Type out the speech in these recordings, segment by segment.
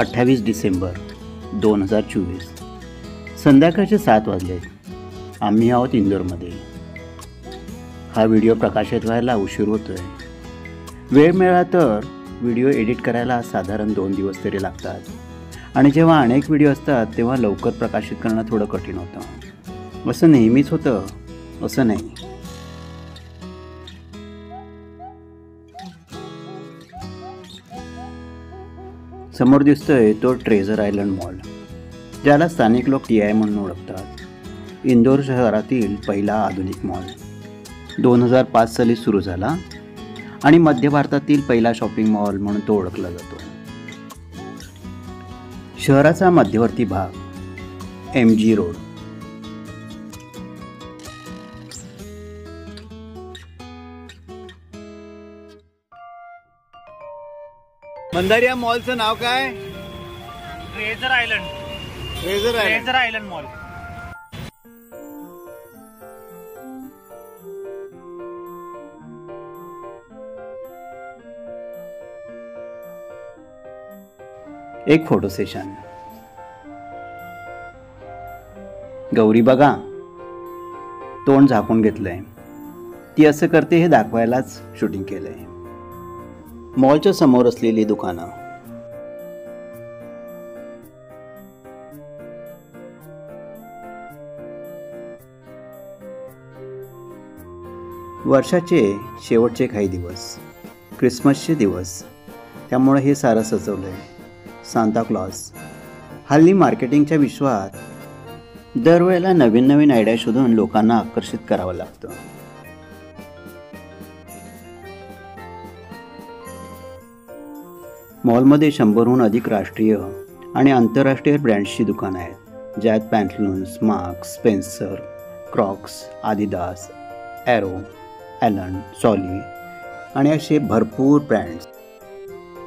28 डिसेंबर 2024 संध्याकाळचे 7 वाजले. आम्ही आहोत इंदोरमध्ये. हा व्हिडिओ प्रकाशित व्हायला उशीर होतोय. वेळ मिळाला तर व्हिडिओ एडिट करायला साधारण 2 दिवस तरी लागतात आणि जेव्हा अनेक व्हिडिओ असतात तेव्हा लवकर प्रकाशित करणं थोडं कठीण होतं. असं नेहमीच होतं असं नाही. समोर दिसतोय तो ट्रेझर आयलंड मॉल, ज्याला स्थानिक लोक TI म्हणून ओळखतात. इंदोर शहरातील पहिला आधुनिक मॉल 2005 साली सुरू झाला आणि मध्य भारतातील पहिला शॉपिंग मॉल म्हणून तो ओळखला जातो. शहराचा मध्यवर्ती भाग MG रोड. मंदार या मॉलचं नाव काय? Treasurer island mall. एक फोटो सेशन. गौरी बघा, तोंड झाकून घेतलंय. ती असं करते हे दाखवायलाच शूटिंग केलंय. मॉलच्या समोर असलेली दुकानं. वर्षाचे शेवटचे काही दिवस, क्रिसमसचे दिवस, त्यामुळे हे सारं सजवलंय. Santa Claus. हल्ली मार्केटिंगच्या विश्वात दरवेळेला नवीन नवीन आयडिया शोधून लोकांना आकर्षित करावं लागतं. मॉलमध्ये 100हून अधिक राष्ट्रीय आणि आंतरराष्ट्रीय ब्रँड्सची दुकानं आहेत, ज्यात Pantaloons, Marks, Spencer, Crocs, Adidas, Arrow, Allen, Solly आणि असे भरपूर ब्रँड्स.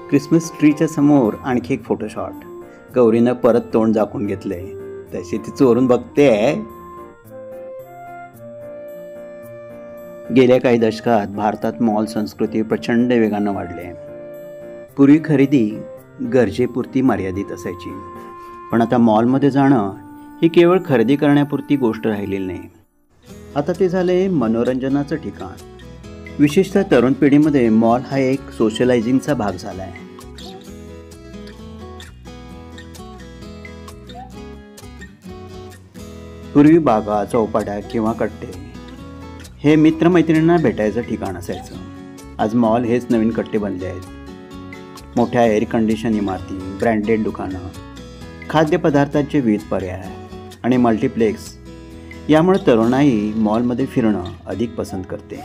क्रिसमस ट्रीच्या समोर आणखी एक फोटोशॉट. गौरीनं परत तोंड झाकून घेतले, तशी ती चोरून बघते. गेल्या काही दशकात भारतात मॉल संस्कृती प्रचंड वेगानं वाढली. पूर्वी खरेदी गरजेपुरती मर्यादित असायची, पण आता मॉलमध्ये जाणं ही केवळ खरेदी करण्यापुरती गोष्ट राहिलेली नाही. आता ते झाले मनोरंजनाचं ठिकाण. विशेषतः तरुण पिढीमध्ये मॉल हा एक सोशलायझिंगचा भाग झाला आहे. पूर्वी बागा, चौपाट्या किंवा कट्टे हे मित्रमैत्रिणींना भेटायचं ठिकाण असायचं. आज मॉल हेच नवीन कट्टे बनले आहेत. मोठ्या एअर कंडिशन इमारती, ब्रँडेड दुकानं, खाद्यपदार्थांचे विविध पर्याय आणि मल्टिप्लेक्स यामुळे तरुणाई मॉलमध्ये फिरणं अधिक पसंत करते.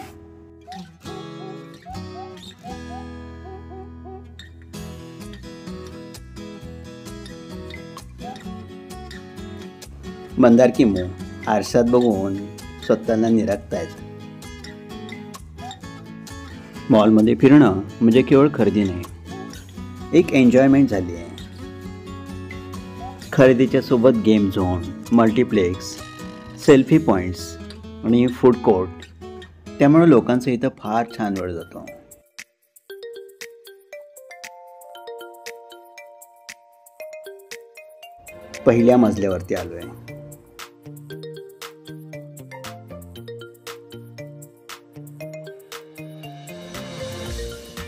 मंदार किमो आरशात बघून स्वतःला निराखतायत. मॉलमध्ये फिरणं म्हणजे केवळ खरेदी नाही, एक एन्जॉयमेंट झाली आहे. खरेदीच्या सोबत game zone, multiplex, selfie points आणि फूड कोर्ट, त्यामुळे लोकांचा इथं फार छान वेळ जातो. पहिल्या मजल्यावरती आलोय.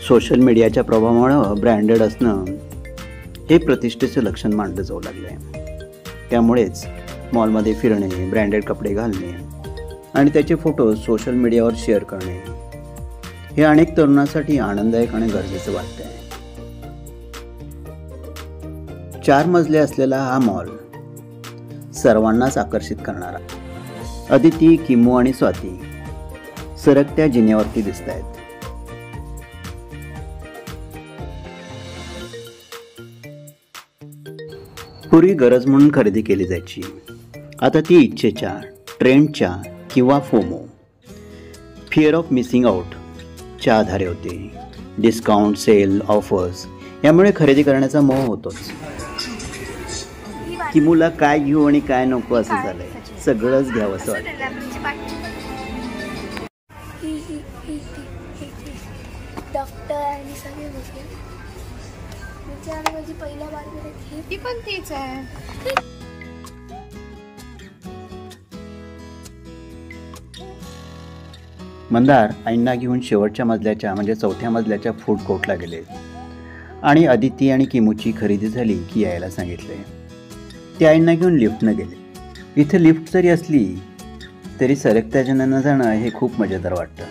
सोशल मीडियाच्या प्रभावामुळे ब्रँडेड असणं हे प्रतिष्ठेचं लक्षण मानलं जाऊ लागलं आहे. त्यामुळेच मॉलमध्ये फिरणे, ब्रँडेड कपडे घालणे आणि त्याचे फोटो सोशल मीडियावर शेअर करणे हे अनेक तरुणांसाठी आनंददायक आणि गरजेचं वाटतं आहे. 4 मजले असलेला हा मॉल सर्वांनाच आकर्षित करणारा. अदिती, किमो आणि स्वाती सरकत्या जिन्यावरती दिसत आहेत. पूर्वी गरज म्हणून खरेदी केली जायची, आता ती इच्छेच्या, ट्रेंडच्या किंवा फोमो, फिअर ऑफ मिसिंग आउटच्या आधारे होते. डिस्काउंट, सेल, ऑफर्स यामुळे खरेदी करण्याचा मोह होतोच. किमूला काय घेऊ आणि काय नको असं झालंय. सगळंच घ्यावं असं वाटतं. डॉक्टर आणि सगळे विचार माझी पहिल्या बारमध्ये ती पण तीच आहे. मंदार आईंना घेऊन शेवटच्या मजल्याच्या म्हणजे चौथ्या मजल्याच्या फूड कोर्टला गेले आणि अदिती आणि किमूची खरेदी झाली की यायला सांगितले. ते आईंना घेऊन लिफ्टनं गेले. इथे लिफ्ट जरी असली तरी सरकत्या जणांना जाणं हे खूप मजेदार वाटतं.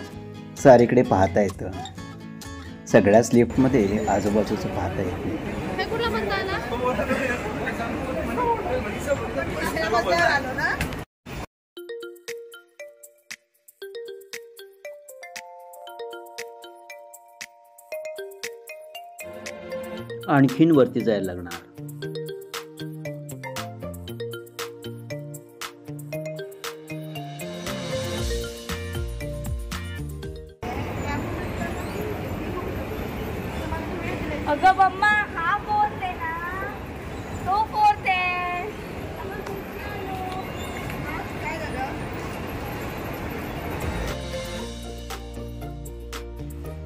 सारीकडे पाहता येतं. सगळ्याच लिफ्टमध्ये आजूबाजूचं पाहता येत नाही. हे कुठला म्हणता ना? आणखीन वरती जायला लागणार. अगं मम्मा हा फोर्थ आहे ना, तो फोर्थ आहे.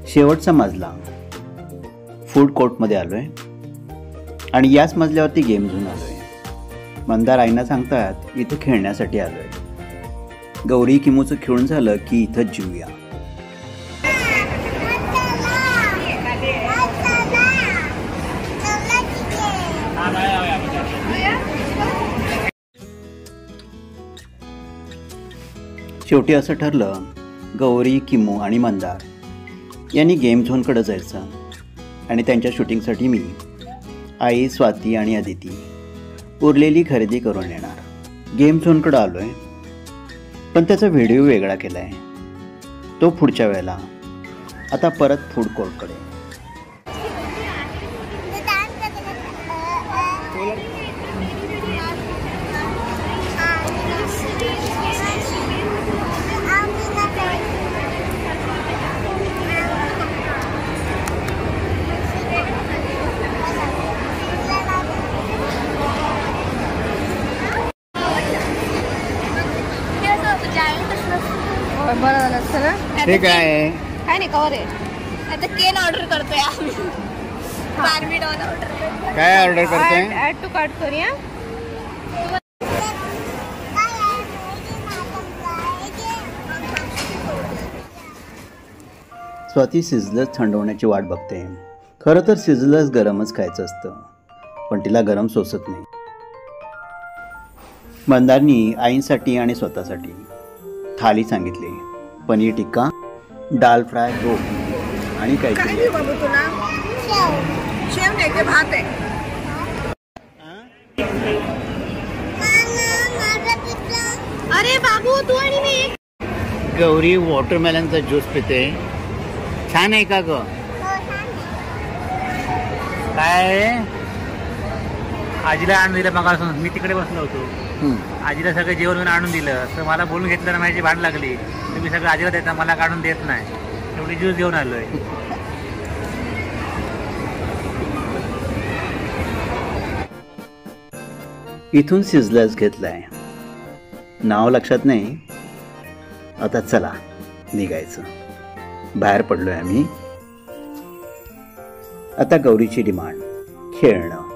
शेवटचा मजला फूड कोर्टमध्ये आलो आहे आणि याच मजल्यावरती गेम झोन आलो आहे. मंदार आईंना सांगतात इथं खेळण्यासाठी आलो आहे. गौरी किमूचं खेळून झालं की इथंच जीवूया. शेवटी असं ठरलं गौरी, किमू आणि मंदार यांनी गेम झोनकडे जायचं आणि त्यांच्या शूटिंगसाठी मी, आई, स्वाती आणि अदिती उरलेली खरेदी करून येणार. गेम झोनकडे आलो आहे पण त्याचा व्हिडिओ वेगळा केला आहे. तो पुढच्या वेळेला. आता परत फूड कोर्टकडे. बरं झालं असतं ना. हे काय आहे? काय नाही, कवर आहे. आता केन ऑर्डर करतोय आम्ही. बार्बी डॉल ऑर्डर करतोय. काय ऑर्डर करते? ऍड टू कार्ट करूया. स्वाती सिझलर्स थंडवण्याची वाट बघते. खरं तर सिझलर्स गरमच खायचं असतं पण तिला गरम सोसत नाही. मंदारनी आईंसाठी आणि स्वतःसाठी थाली सांगितली. पनीर टिक्का, दाल फ्राय, रोटी आणि काहीतरी. बाबू तुला शेव नाही ते भात आहे. अरे बाबू तू आणि मी. गौरी वॉटरमेलनचा ज्यूस पिते. छान आहे का ग? काय आजीला आणून दिलं मगापासून. मी तिकडे बसलो होतो. आजीला सगळं जेवण आणून दिलं तर मला बोलून घेतलं ना, माझी भांड लागली. तुम्ही सगळं आजीला देता, मला काढून देत नाही. एवढी ज्यूस घेऊन आलोय. इथून सिझलर्स घेतलाय. नाव लक्षात नाही. आता चला निघायचं. बाहेर पडलोय आम्ही. आता गौरीची डिमांड खेळणं.